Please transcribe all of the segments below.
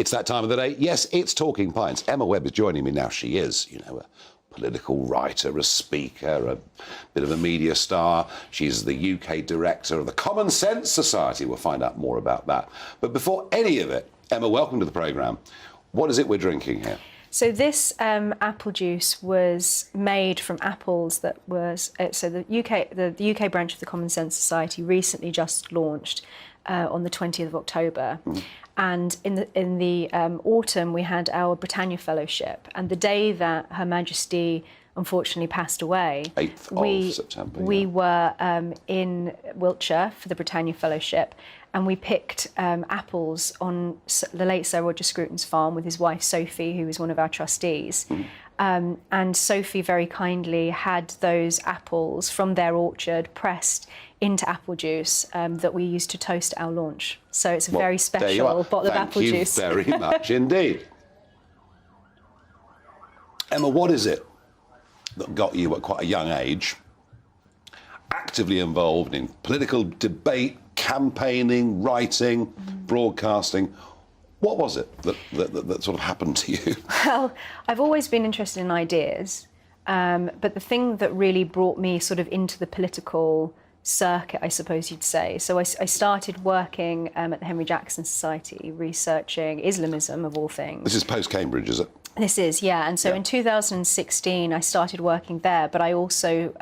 It's that time of the day. Yes, it's Talking Pints. Emma Webb is joining me now. She is, a political writer, a speaker, a bit of a media star. She's the UK director of the Common Sense Society. We'll find out more about that. But before any of it, Emma, welcome to the programme. What is it we're drinking here? So this apple juice was made from apples that was... so the UK branch of the Common Sense Society recently just launched on the 20th of October. And in the autumn, we had our Britannia Fellowship. And the day that Her Majesty unfortunately passed away... 8th of September. We were in Wiltshire for the Britannia Fellowship, and we picked apples on the late Sir Roger Scruton's farm with his wife Sophie, who was one of our trustees. And Sophie very kindly had those apples from their orchard pressed into apple juice that we used to toast at our launch. So it's a very special bottle of apple juice. Thank you very much indeed. Emma, what is it that got you at quite a young age actively involved in political debate, campaigning, writing, broadcasting? What was it that sort of happened to you? Well, I've always been interested in ideas, but the thing that really brought me sort of into the political circuit, I suppose you'd say. So I started working at the Henry Jackson Society, researching Islamism, of all things. This is post-Cambridge, is it? This is, yeah. And so in 2016, I started working there, but I also,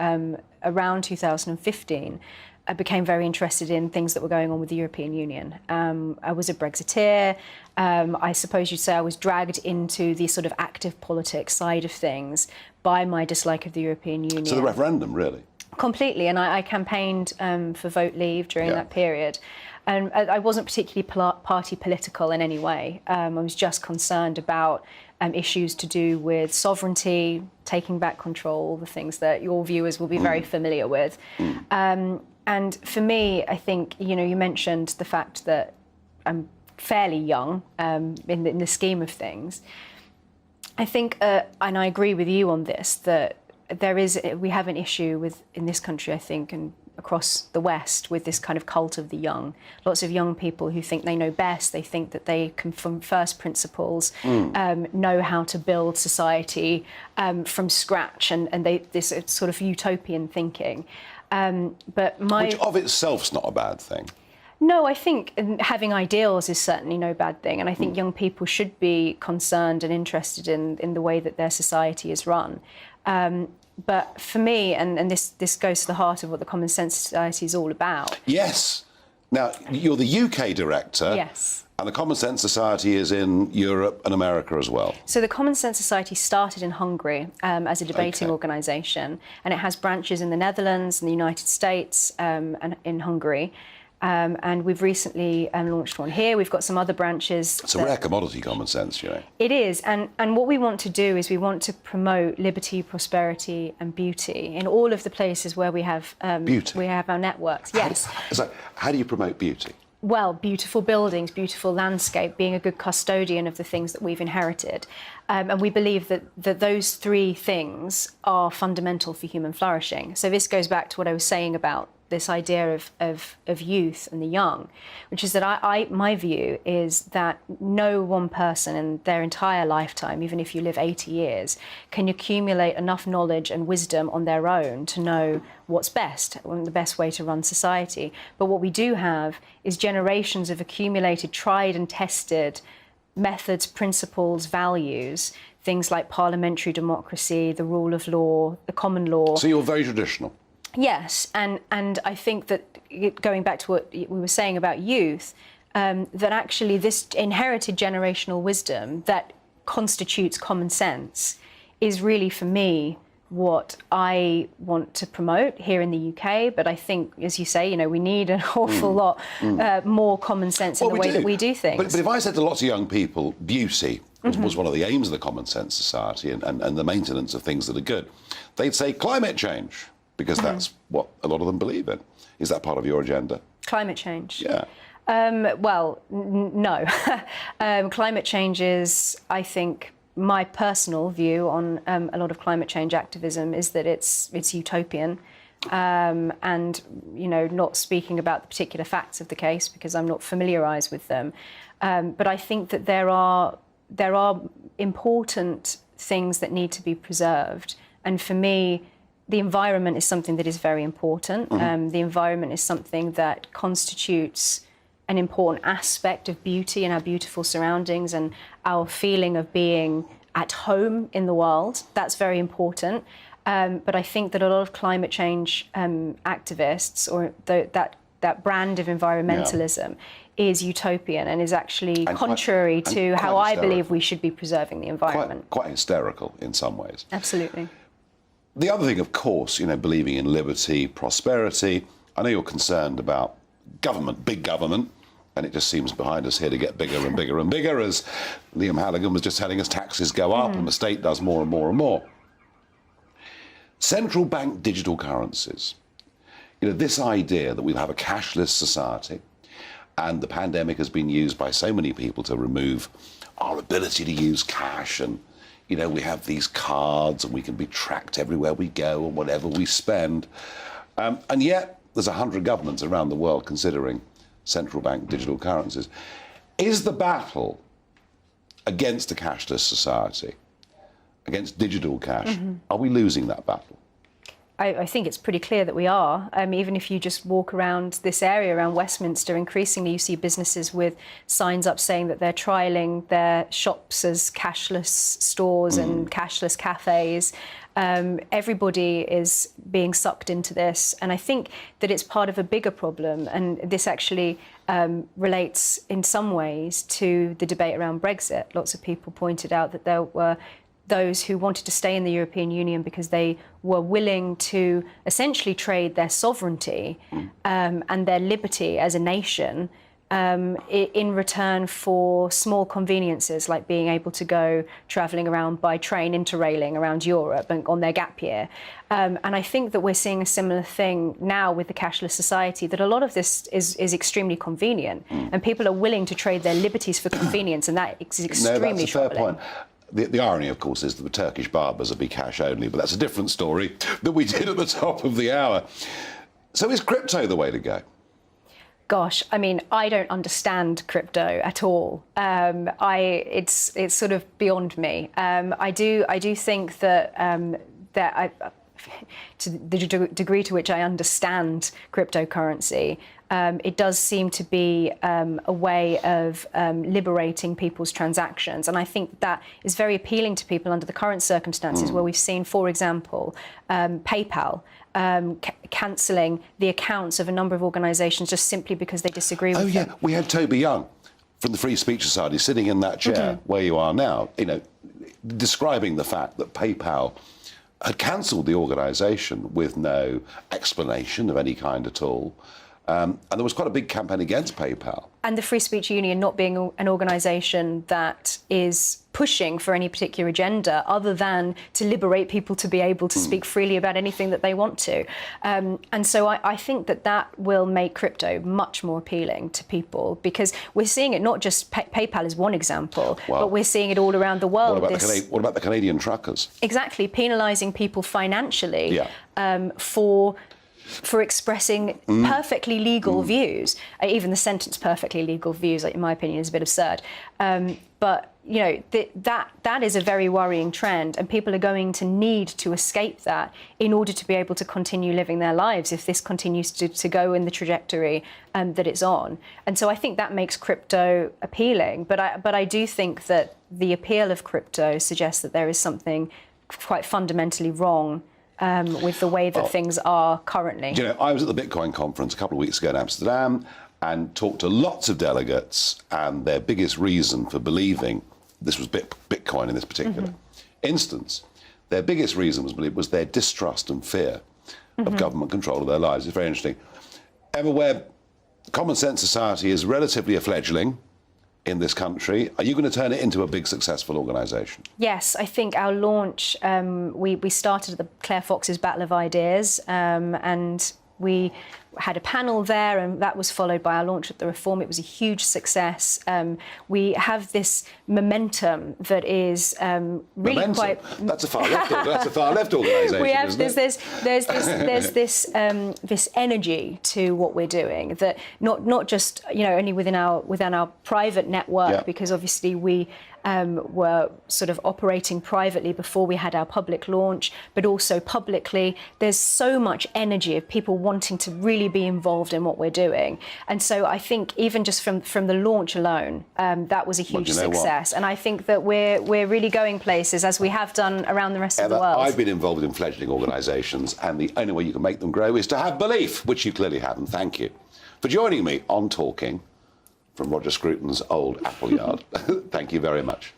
around 2015, I became very interested in things that were going on with the European Union. I was a Brexiteer. I suppose you'd say I was dragged into the sort of active politics side of things by my dislike of the European Union. So the referendum, really? Completely, and I campaigned for vote leave during that period. And I wasn't particularly party political in any way. I was just concerned about issues to do with sovereignty, taking back control, the things that your viewers will be very familiar with. And for me, I think, you mentioned the fact that I'm fairly young in the scheme of things. I think, and I agree with you on this, that we have an issue in this country, I think, and across the West, with this kind of cult of the young. Lots of young people who think they know best. They think that they can, from first principles, know how to build society from scratch, and this sort of utopian thinking. Which of itself's not a bad thing. No, I think having ideals is certainly no bad thing, and I think young people should be concerned and interested in the way that their society is run. But for me, and this goes to the heart of what the Common Sense Society is all about. Yes. Now, you're the UK director. Yes. And the Common Sense Society is in Europe and America as well. So the Common Sense Society started in Hungary as a debating organisation, and it has branches in the Netherlands, in the United States, and in Hungary. And we've recently launched one here. We've got some other branches. It's a rare commodity, common sense, It is, and what we want to do is we want to promote liberty, prosperity and beauty in all of the places where we have beauty. We have our networks. Yes. So how do you promote beauty? Well, beautiful buildings, beautiful landscape, being a good custodian of the things that we've inherited. And we believe that those three things are fundamental for human flourishing. So this goes back to what I was saying about this idea of youth and the young, which is that my view is that no one person in their entire lifetime, even if you live 80 years, can accumulate enough knowledge and wisdom on their own to know what's best, the best way to run society. But what we do have is generations of accumulated, tried and tested methods, principles, values, things like parliamentary democracy, the rule of law, the common law. So you're very traditional. Yes, and I think that, going back to what we were saying about youth, that actually this inherited generational wisdom that constitutes common sense is really, for me, what I want to promote here in the UK. But I think, as you say, we need an awful lot more common sense in the way that we do things. But if I said to lots of young people, beauty was one of the aims of the Common Sense Society and the maintenance of things that are good, they'd say climate change, because that's what a lot of them believe in. Is that part of your agenda? Climate change? Yeah. Well, no. Climate change is, I think, my personal view on a lot of climate change activism is that it's utopian. and not speaking about the particular facts of the case because I'm not familiarised with them. But I think that there are important things that need to be preserved, and for me, the environment is something that is very important. The environment is something that constitutes an important aspect of beauty and our beautiful surroundings and our feeling of being at home in the world. That's very important. But I think that a lot of climate change activists, or that brand of environmentalism, is utopian and is actually contrary to how I believe we should be preserving the environment. Quite hysterical in some ways. Absolutely. The other thing, of course, believing in liberty, prosperity. I know you're concerned about government, big government, and it just seems behind us here to get bigger and bigger and bigger, as Liam Halligan was just telling us, taxes go up and the state does more and more and more. Central bank digital currencies. This idea that we'll have a cashless society, and the pandemic has been used by so many people to remove our ability to use cash, and we have these cards and we can be tracked everywhere we go and whatever we spend. And yet there's 100 governments around the world considering central bank digital currencies. Is the battle against a cashless society, against digital cash, are we losing that battle? I think it's pretty clear that we are. Even if you just walk around this area, around Westminster, increasingly you see businesses with signs up saying that they're trialling their shops as cashless stores and cashless cafes. Everybody is being sucked into this. And I think that it's part of a bigger problem. And this actually relates in some ways to the debate around Brexit. Lots of people pointed out that there were those who wanted to stay in the European Union because they were willing to essentially trade their sovereignty and their liberty as a nation in return for small conveniences like being able to go travelling around by train, interrailing around Europe and on their gap year. And I think that we're seeing a similar thing now with the cashless society, that a lot of this is extremely convenient and people are willing to trade their liberties for convenience, and that is extremely that's a fair troubling. point. The irony, of course, is that the Turkish barbers will be cash only, but that's a different story that we did at the top of the hour. So is crypto the way to go? Gosh, I mean, I don't understand crypto at all. It's sort of beyond me. I do think that to the degree to which I understand cryptocurrency, it does seem to be a way of liberating people's transactions. And I think that is very appealing to people under the current circumstances where we've seen, for example, PayPal cancelling the accounts of a number of organisations just simply because they disagree with them. We had Toby Young from the Free Speech Society sitting in that chair where you are now, describing the fact that PayPal had cancelled the organisation with no explanation of any kind at all. And there was quite a big campaign against PayPal. And the Free Speech Union not being an organisation that is pushing for any particular agenda other than to liberate people to be able to speak freely about anything that they want to. And so I think that will make crypto much more appealing to people, because we're seeing it not just PayPal is one example, but we're seeing it all around the world. What about the Canadian truckers? Exactly, penalising people financially for expressing perfectly legal views. Even the sentence "perfectly legal views," in my opinion, is a bit absurd. But that is a very worrying trend, and people are going to need to escape that in order to be able to continue living their lives if this continues to go in the trajectory that it's on. And so I think that makes crypto appealing. But I do think that the appeal of crypto suggests that there is something quite fundamentally wrong with the way that things are currently. I was at the Bitcoin conference a couple of weeks ago in Amsterdam and talked to lots of delegates, and their biggest reason for believing this was Bitcoin in this particular instance, their biggest reason was their distrust and fear of government control of their lives. It's very interesting. Emma Webb, Common Sense Society is relatively a fledgling in this country. Are you going to turn it into a big, successful organisation? Yes, I think our launch, we started at the Claire Fox's Battle of Ideas, and we had a panel there, and that was followed by our launch at the Reform. It was a huge success. We have this momentum that is really quite. That's a far left. That's a far left organisation. We have isn't there's this energy to what we're doing, that not just only within our private network, because obviously we were sort of operating privately before we had our public launch, but also publicly. There's so much energy of people wanting to really be involved in what we're doing. And so I think even just from the launch alone, that was a huge success. And I think that we're really going places, as we have done around the rest of the world. I've been involved in fledgling organisations, and the only way you can make them grow is to have belief, which you clearly haven't. Thank you for joining me on Talking from Roger Scruton's old Appleyard. Thank you very much.